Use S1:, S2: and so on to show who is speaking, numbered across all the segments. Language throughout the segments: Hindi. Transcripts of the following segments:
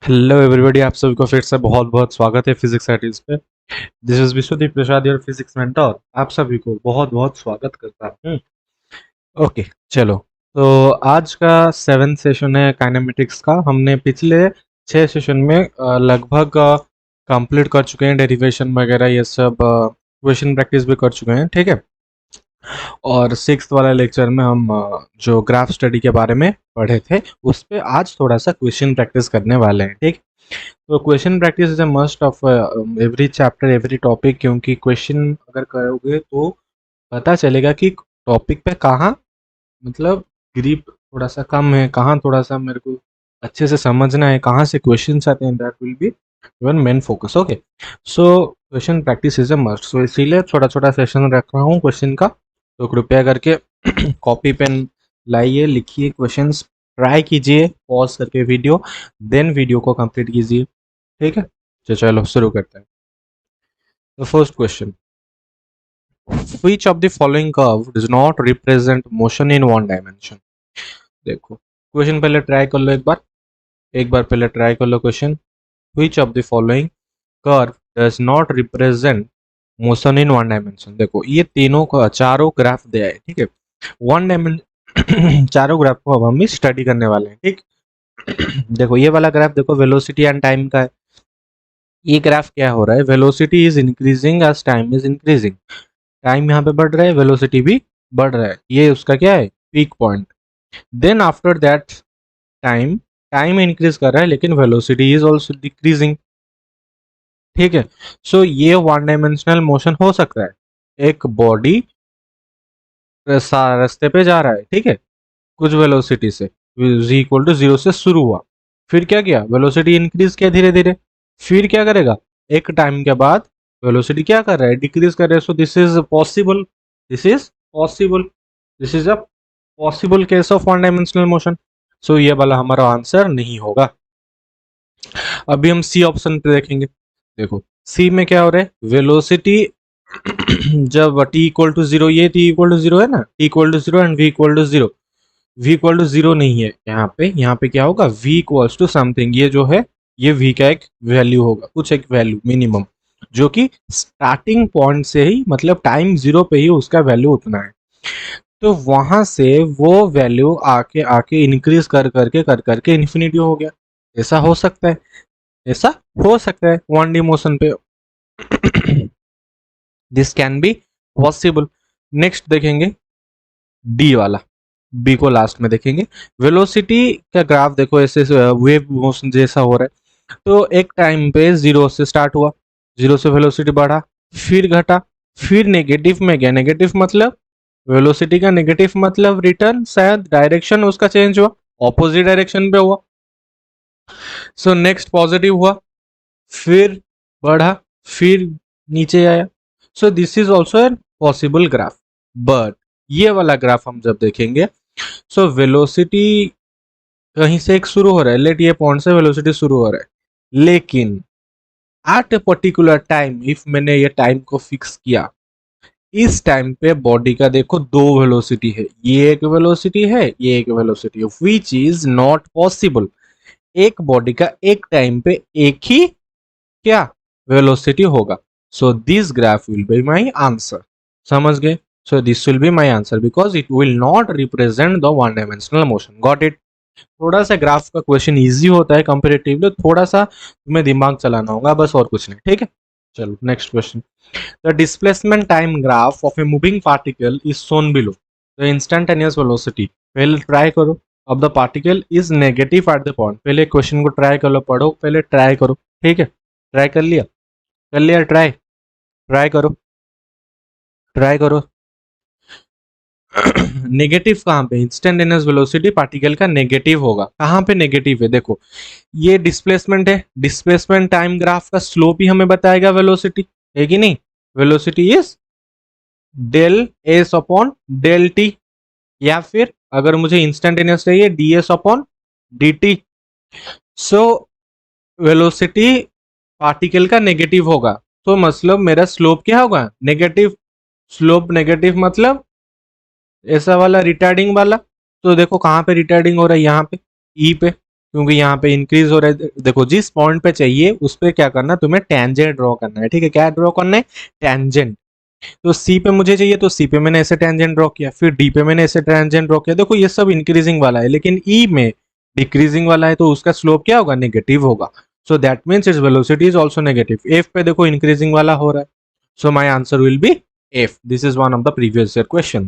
S1: हेलो एवरीबॉडी, आप सभी को फिर से बहुत बहुत स्वागत है फिजिक्स एटीज पे। This is Vishwadeep Prasad, your physics mentor. आप सभी को बहुत बहुत स्वागत करता हूँ। ओके, चलो। तो आज का 7th सेशन है काइनेमेटिक्स का। हमने पिछले 6 सेशन में लगभग कंप्लीट कर चुके हैं। डेरिवेशन वगैरह ये सब क्वेश्चन प्रैक्टिस भी कर चुके हैं, ठीक है। और 6th वाला लेक्चर में हम जो ग्राफ स्टडी के बारे में पढ़े थे उस पे आज थोड़ा सा क्वेश्चन प्रैक्टिस करने वाले हैं, ठीक। तो question practice is a must of every chapter, every topic, क्योंकि क्वेश्चन अगर करोगे तो पता चलेगा कि टॉपिक पे कहाँ मतलब ग्रिप थोड़ा सा कम है, कहाँ थोड़ा सा मेरे को अच्छे से समझना है, कहाँ से क्वेश्चन आते हैं। That will be even main focus. Okay, so question practice is a must. So इसीलिए छोटा छोटा सेशन रख रहा हूँ क्वेश्चन का। तो कृपया करके कॉपी पेन लाइए, लिखिए क्वेश्चंस, ट्राई कीजिए पॉज करके वीडियो, देन वीडियो को कंप्लीट कीजिए, ठीक है। तो चलो शुरू करते हैं। The first question, which of the following curve does not represent motion in one dimension? देखो क्वेश्चन पहले ट्राई कर लो, एक बार पहले ट्राई कर लो question. which of the following curve does not represent motion in one dimension. देखो ये तीनों का चारों ग्राफ दिया है, ठीक है। वन डायमेंशन चारों ग्राफ को अब हम स्टडी करने वाले हैं, ठीक। देखो ये वाला ग्राफ देखो, वेलोसिटी एंड टाइम का है। ये ग्राफ क्या हो रहा है, velocity is increasing as time is increasing. Time यहाँ पे बढ़ रहा है, वेलोसिटी भी बढ़ रहा है। ये उसका क्या है, peak point. Then after that time, time increase कर रहा है लेकिन वेलोसिटी इज ऑल्सो डिक्रीजिंग, ठीक है। सो ये वन डायमेंशनल मोशन हो सकता है। एक बॉडी रास्ते पे जा रहा है, ठीक है, कुछ वेलोसिटी से, z इक्वल टू 0 से शुरू हुआ, फिर क्या किया, वेलोसिटी इंक्रीज किया धीरे धीरे, फिर क्या करेगा, एक टाइम के बाद वेलोसिटी क्या कर रहा है, डिक्रीज कर रहा है। So this is possible, this is possible, this is a possible case of one dimensional motion. So ये वाला हमारा आंसर नहीं होगा। अभी हम सी ऑप्शन पे देखेंगे। देखो सी में क्या हो रहा है, वेलोसिटी जब t इक्वल टू 0, ये t इक्वल टू 0 है ना, t equal to 0 and v equal to 0। v equal to 0 नहीं है यहाँ पे क्या होगा, v इक्वल्स टू समथिंग। ये जो है ये v का एक वैल्यू होगा, कुछ एक वैल्यू मिनिमम, जो कि स्टार्टिंग पॉइंट से ही मतलब टाइम 0 पे ही उसका वैल्यू उतना है। तो वहां से वो वैल्यू आके आके इंक्रीज कर करके इन्फिनिटी हो गया। ऐसा हो सकता है, ऐसा हो सकता है 1D मोशन पे। This can be possible. Next देखेंगे डी वाला, बी को लास्ट में देखेंगे। वेलोसिटी का ग्राफ देखो, ऐसे वेव मोशन जैसा हो रहा है। तो एक टाइम पे 0 से स्टार्ट हुआ, 0 से वेलोसिटी बढ़ा, फिर घटा, फिर नेगेटिव में गया। नेगेटिव मतलब वेलोसिटी का नेगेटिव मतलब रिटर्न, शायद डायरेक्शन उसका चेंज हुआ, ऑपोजिट डायरेक्शन पे हुआ। सो नेक्स्ट पॉजिटिव हुआ, फिर बढ़ा, फिर नीचे आया। सो this is also an possible graph. But ये वाला ग्राफ हम जब देखेंगे, सो वेलोसिटी कहीं से एक शुरू हो रहा है, लेट ये पॉइंट से वेलोसिटी शुरू हो रहा है, लेकिन at a particular time, if मैंने ये टाइम को फिक्स किया, इस टाइम पे बॉडी का देखो दो वेलोसिटी है, ये एक वेलोसिटी है, ये एक वेलोसिटी है, विच इज नॉट पॉसिबल। एक बॉडी का एक टाइम पे एक ही क्या वेलोसिटी होगा। So this graph will be my answer. समझ गए? So this will be my answer because it will not represent the one dimensional motion. Got it? थोड़ा सा ग्राफ का क्वेश्चन इजी होता है कंपेरेटिवली, थोड़ा सा तुम्हें दिमाग चलाना होगा, बस और कुछ नहीं, ठीक है। चलो next question. The displacement time graph of a moving particle is shown below the instantaneous velocity. पहले ट्राई करो। अब the particle is negative at the point. पहले क्वेश्चन को ट्राई कर लो, पढ़ो पहले, ट्राई करो, ठीक है। ट्राई कर लिया, कर लिया ट्राई, ट्राई करो, ट्राई करो। नेगेटिव कहाँ पे, इंस्टेंटेनियस वेलोसिटी पार्टिकल का नेगेटिव होगा। कहाँ पे नेगेटिव है, देखो ये डिस्प्लेसमेंट है, डिस्प्लेसमेंट टाइम ग्राफ का स्लोप ही हमें बताएगा वेलोसिटी, है कि नहीं। Velocity is del S upon del T, या फिर अगर मुझे इंस्टेंटेनियस चाहिए D S upon D T. So velocity particle का नेगेटिव होगा, तो मतलब मेरा स्लोप क्या होगा, नेगेटिव। स्लोप नेगेटिव मतलब ऐसा वाला रिटार्डिंग वाला। तो देखो कहाँ पे रिटार्डिंग हो रहा है, यहाँ पे ई पे, क्योंकि यहाँ पे इंक्रीज हो रहा है। देखो जिस पॉइंट पे चाहिए उस पे क्या करना, तुम्हें टेंजेंट ड्रॉ करना है, ठीक है। क्या ड्रॉ करना है? टेंजेंट। तो सी पे मुझे चाहिए, तो सी पे मैंने ऐसे टेंजेंट ड्रॉ किया, फिर डी पे मैंने ऐसे टेंजेंट ड्रॉ किया। देखो ये सब इंक्रीजिंग वाला है, लेकिन ई में डिक्रीजिंग वाला है, तो उसका स्लोप क्या होगा? नेगेटिव होगा। So that means its velocity is also negative. F पे देखो इंक्रीजिंग वाला हो रहा है, so my answer will be F. This is one of the previous year question.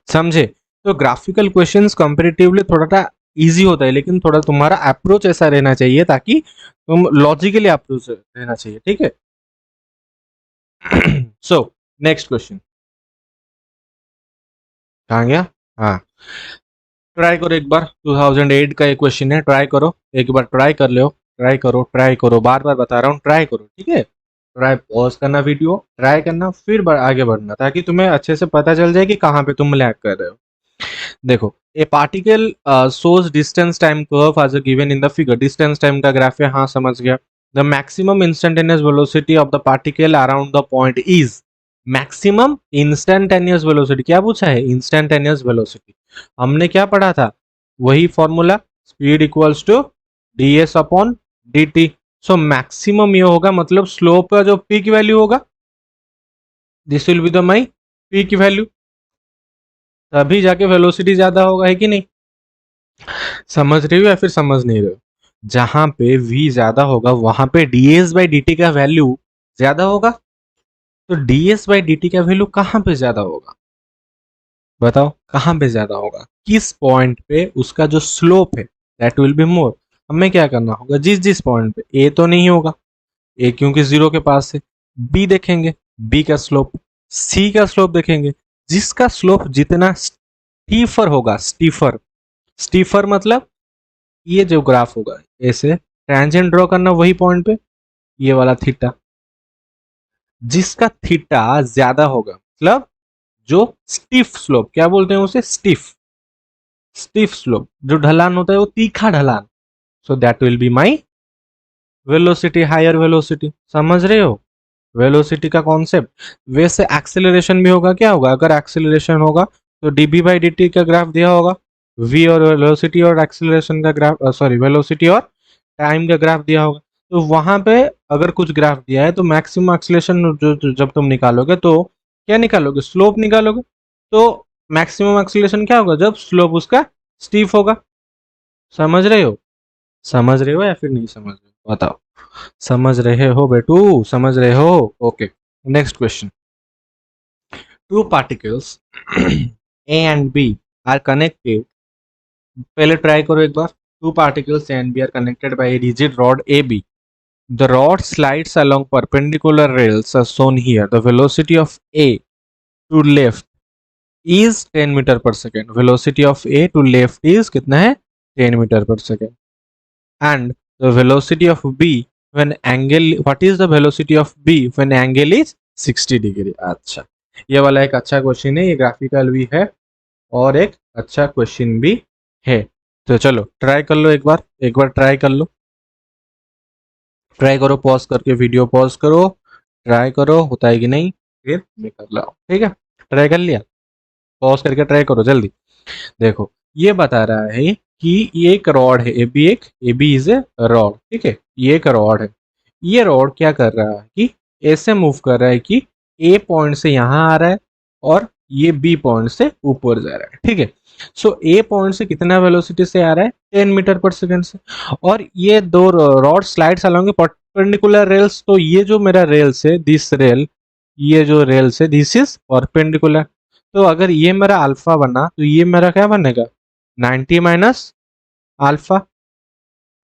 S1: समझे? तो ग्राफिकल क्वेश्चंस कंपेरेटिवली थोड़ा सा इजी होता है, लेकिन थोड़ा तुम्हारा अप्रोच ऐसा रहना चाहिए ताकि तुम लॉजिकली अप्रोच रहना चाहिए, ठीक है। सो नेक्स्ट क्वेश्चन कहाँ गया? हाँ, ट्राई करो एक बार, 2008 का एक क्वेश्चन है, ट्राई करो एक बार, ट्राई कर लो, ट्राई करो, ट्राई करो, बार बार बता रहा हूँ, ट्राई करो, ठीक है। ट्राई पॉज करना वीडियो, ट्राई करना, फिर आगे बढ़ना, ताकि तुम्हें अच्छे से पता चल जाए कि कहाँ पे तुम लैग कर रहे हो। देखो, a particle shows distance time curve as given in the figure. Distance time का ग्राफ है, हाँ समझ गया। The maximum instantaneous velocity of the particle around the point is. Maximum instantaneous velocity क्या पूछा है? Instantaneous velocity. हमने क्या पढ़ा था? वही formula, speed equals to D S upon D T. So maximum ये होगा, मतलब स्लोप का जो पीक वैल्यू होगा, this will be the my peak value, तभी जाके वेलोसिटी ज्यादा होगा, है कि नहीं? समझ रहे हो या फिर समझ नहीं रहे हो? जहां पे v ज्यादा होगा वहां पे ds बाई डी टी का वैल्यू ज्यादा होगा। तो ds बाई डी टी का वैल्यू कहां पे ज्यादा होगा? बताओ कहां पे ज्यादा होगा? किस पॉइंट पे उसका जो स्लोप है दैट विल बी मोर। हमें क्या करना होगा? जिस जिस पॉइंट पे ए तो नहीं होगा, ए क्योंकि जीरो के पास है, बी देखेंगे, बी का स्लोप, सी का स्लोप देखेंगे, जिसका स्लोप जितना स्टीफर होगा, स्टीफर, स्टीफर मतलब ये जो ग्राफ होगा ऐसे टेंजेंट ड्रॉ करना वही पॉइंट पे, ये वाला थीटा, जिसका थीटा ज्यादा होगा, मतलब जो स्टीफ स्लोप, क्या बोलते हैं उसे? स्टीफ, स्टीफ स्लोप, जो ढलान होता है वो तीखा ढलान। So that will be my velocity, higher velocity. समझ रहे हो वेलोसिटी का कॉन्सेप्ट? वैसे एक्सेलरेशन भी होगा, क्या होगा? अगर एक्सेलरेशन होगा तो डीबी बाई डी टी का ग्राफ दिया होगा, वी और वेलोसिटी और एक्सेलरेशन का ग्राफ, सॉरी वेलोसिटी और टाइम का ग्राफ दिया होगा। तो वहां पे अगर कुछ ग्राफ दिया है तो मैक्सिमम एक्सेलरेशन जब तुम निकालोगे तो क्या निकालोगे? स्लोप निकालोगे। तो मैक्सिमम एक्सेलरेशन क्या होगा? जब स्लोप उसका स्टीफ होगा। समझ रहे हो? समझ रहे हो या फिर नहीं समझ रहे हो? बताओ। समझ रहे हो बेटू? समझ रहे हो? Okay, next question. Two particles A and B are connected. पहले ट्राई करो एक बार। Two particles A and B are connected by a rigid rod A B. The rod slides along perpendicular rails as shown here. The velocity of A to left is 10 meter per second. Velocity of A to left is कितना है? 10 meter per second. And the velocity of B when angle, what is the velocity of B when angle is 60 degree? अच्छा, ये वाला एक अच्छा क्वेश्चन है, ये ग्राफिकल भी है और एक अच्छा क्वेश्चन भी है। तो चलो ट्राई कर लो एक बार ट्राई कर लो, ट्राई करो, पॉज करके वीडियो पॉज करो, ट्राई करो, होता है कि नहीं, फिर मैं कर लाओ, ठीक है। ट्राई कर लिया? पॉज करके ट्राई करो जल्दी। देखो ये बता रहा है कि ये एक रॉड है, A B is a rod, ठीक है। ये एक रॉड है, ये रॉड क्या कर रहा है कि ऐसे मूव कर रहा है कि ए पॉइंट से यहाँ आ रहा है और ये बी पॉइंट से ऊपर जा रहा है, ठीक है। सो ए पॉइंट से कितना वेलोसिटी से आ रहा है? 10 मीटर पर सेकेंड से। और ये दो rod slides along perpendicular rails. तो ये जो मेरा रेल्स है, दिस रेल, ये जो रेल्स है दिस इज परपेंडिकुलर। तो अगर ये मेरा अल्फा बना तो ये मेरा क्या बनेगा? 90 माइनस अल्फा।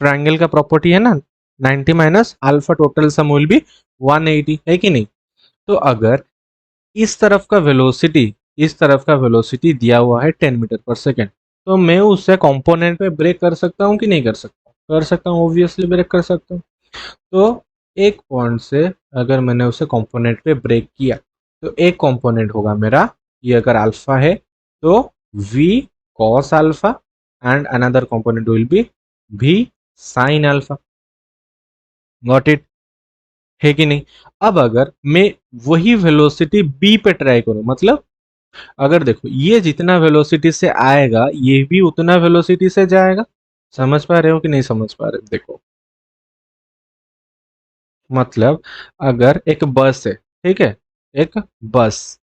S1: ट्रायंगल का प्रॉपर्टी है ना, 90 minus alpha, total sum will be 180, है कि नहीं? तो अगर इस तरफ का वेलोसिटी, इस तरफ का वेलोसिटी दिया हुआ है 10 मीटर पर सेकेंड, तो मैं उससे कंपोनेंट पे ब्रेक कर सकता हूँ कि नहीं कर सकता? कर सकता हूँ, ऑब्वियसली ब्रेक कर सकता हूँ। तो एक पॉइंट से अगर मैंने उसे कंपोनेंट पे ब्रेक किया तो एक कंपोनेंट होगा मेरा, ये अगर अल्फा है तो v cos alpha and another component will be v sin alpha. Got it? है कि नहीं? अब अगर मैं वही वेलोसिटी b पे ट्राई करूं, मतलब अगर देखो ये जितना वेलोसिटी से आएगा ये भी उतना वेलोसिटी से जाएगा। समझ पा रहे हो कि नहीं समझ पा रहे हो? देखो, मतलब अगर एक बस है, ठीक है, एक बस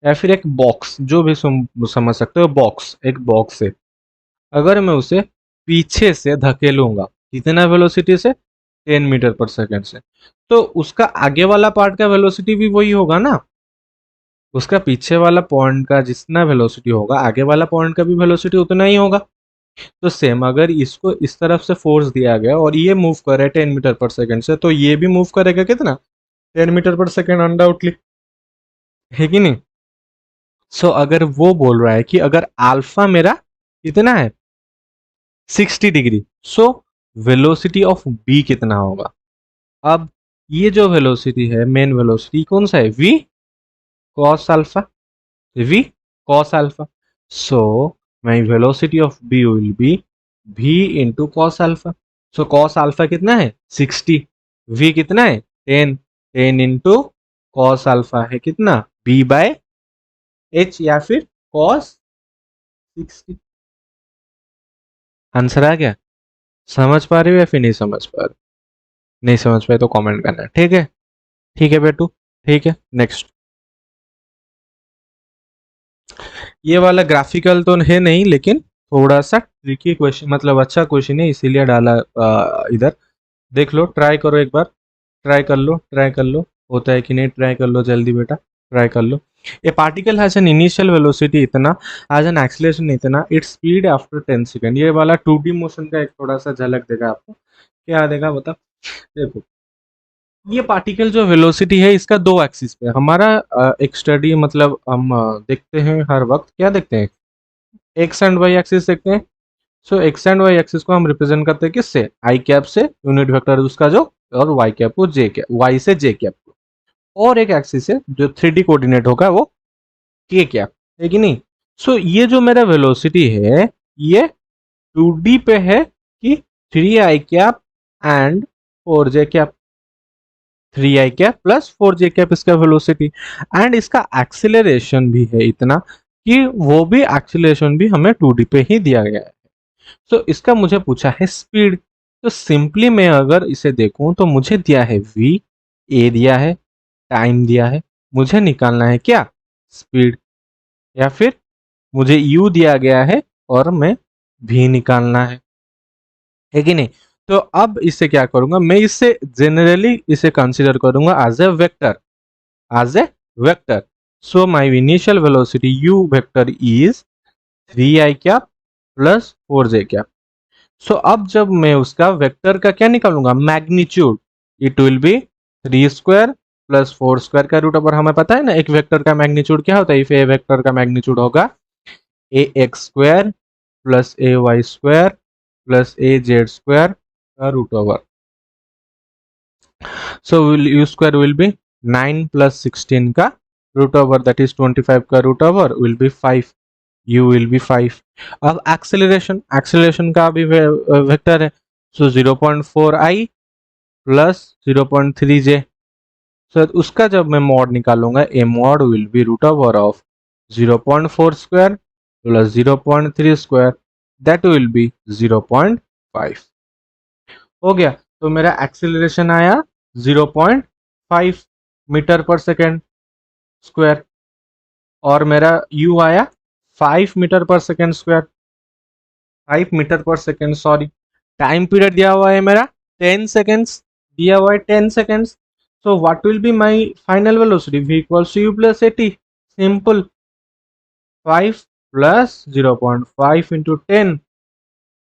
S1: या फिर एक बॉक्स, जो भी समझ सकते हो, बॉक्स, एक बॉक्स है, अगर मैं उसे पीछे से धकेलूंगा, कितना वेलोसिटी से, 10 मीटर पर सेकेंड से, तो उसका आगे वाला पार्ट का वेलोसिटी भी वही होगा ना। उसका पीछे वाला पॉइंट का जितना वेलोसिटी होगा, आगे वाला पॉइंट का भी वेलोसिटी उतना ही होगा। तो सेम, अगर इसको इस तरफ से फोर्स दिया गया और ये मूव करे 10 मीटर पर सेकेंड से, तो ये भी मूव करेगा कितना, 10 मीटर पर सेकेंड, अनडाउटली, है कि नहीं। सो अगर वो बोल रहा है कि अगर अल्फा मेरा कितना है, 60 degree, so velocity of B कितना होगा। अब ये जो वेलोसिटी है, मेन वेलोसिटी कौन सा है, v cos alpha, v cos alpha. So my velocity of b will be v into cos alpha. So cos alpha कितना है, 60, v कितना है, 10, 10 इंटू कॉस अल्फा है कितना, b बाय h, या फिर कॉस 60। आंसर आ गया। समझ पा रहे हो या फिर नहीं समझ पा रहे? नहीं समझ पाए तो कमेंट करना, ठीक है। ठीक है बेटू, ठीक है। नेक्स्ट, ये वाला ग्राफिकल तो है नहीं, लेकिन थोड़ा सा ट्रिकी क्वेश्चन, मतलब अच्छा क्वेश्चन है, इसीलिए डाला इधर। देख लो, ट्राई करो एक बार, ट्राई कर लो, ट्राई कर लो, होता है कि नहीं, ट्राई कर लो जल्दी बेटा, ट्राई कर लो। A particle has an initial velocity इतना, हैज एन एक्सीलरेशन इतना, इट्स स्पीड आफ्टर 10 सेकेंड। ये वाला 2D मोशन का एक थोड़ा सा झलक देगा आपको, क्या देगा बता। देखो, ये पार्टिकल जो वेलोसिटी है, इसका दो एक्सिस पे हमारा एक स्टडी, मतलब हम देखते हैं हर वक्त, क्या देखते हैं, एक्स एंड वाई एक्सिस देखते हैं। सो एक्स एंड वाई एक्सिस को हम रिप्रेजेंट करते हैं किससे, आई कैप से, यूनिट वेक्टर उसका जो, और वाई कैप को जे कैप, वाई से जे कैप को, और एक एक्सिस है जो 3D कोऑर्डिनेट होगा, वो के कैप, है कि नहीं। सो ये जो मेरा वेलोसिटी है, ये 2D पे है कि 3 i cap and 4 j cap, 3 i cap plus 4 j cap इसका वेलोसिटी, एंड इसका एक्सिलरेशन भी है इतना, कि वो भी एक्सिलरेशन भी हमें 2D पे ही दिया गया है। तो इसका मुझे पूछा है स्पीड। तो सिंपली मैं अगर इसे देखूं तो मुझे दिया है v, a दिया है, टाइम दिया है, मुझे निकालना है क्या, स्पीड, या फिर मुझे u दिया गया है और मैं v निकालना है कि नहीं। तो अब इससे क्या करूंगा, मैं इससे जनरली इसे कंसीडर करूंगा as a vector, as a vector. So my initial velocity u vector is 3 i cap plus 4 j cap. So अब जब मैं उसका वेक्टर का क्या निकालूंगा, magnitude, it will be 3 square plus 4 square का रूट ओवर। हमें पता है ना एक वेक्टर का मैग्नीट्यूड क्या होता है, इफ ए वेक्टर का मैग्नीट्यूड होगा A X square plus A Y square plus A Z square का root over. So u square will be 9 plus 16 का रूट ओवर, दैट इज 25 का root over will be 5, u will be 5। अब एक्सेलरेशन, एक्सेलरेशन का भी वेक्टर है, सो 0.4i प्लस 0.3j। सो उसका जब मैं मॉड निकालूंगा, A mod will be root over of 0.4 square plus 0.3 square, that will be 0.5। हो गया। तो मेरा एक्सेलरेशन आया 0.5 मीटर पर सेकेंड स्क्वायर, और मेरा u आया 5 metre per second square, 5 metre per second, sorry. Time period दिया हुआ है मेरा 10 सेकेंड्स, दिया हुआ है 10 seconds. So what will be my final velocity, v equals to u plus 80, simple, 5 plus 0.5 into 10,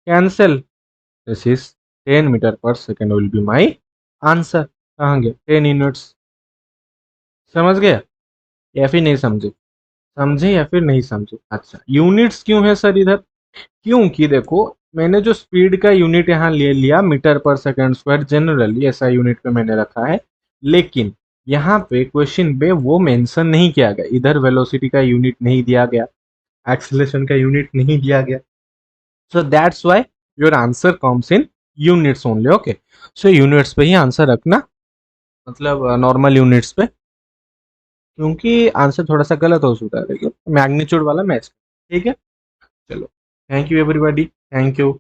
S1: cancel, this is 10 metre per second will be my answer. कहाँ गए 10 यूनिट्स, समझ गया या फिर नहीं समझे, समझे या फिर नहीं समझे। अच्छा, यूनिट्स क्यों है सर इधर, क्योंकि देखो मैंने जो स्पीड का यूनिट यहाँ ले लिया मीटर पर सेकंड स्क्वायर, जनरली ऐसा यूनिट पे मैंने रखा है, लेकिन यहाँ पे क्वेश्चन पे वो मेंशन नहीं किया गया, इधर वेलोसिटी का यूनिट नहीं दिया गया, एक्सेलरेशन का यूनिट नहीं दिया गया, so that's why your answer comes in units only. Okay, so units पे ही आंसर रखना, मतलब नॉर्मल यूनिट्स पे, क्योंकि आंसर थोड़ा सा गलत हो सकता है, लेकिन मैग्नीट्यूड वाला मैच, ठीक है। चलो, thank you everybody, thank you.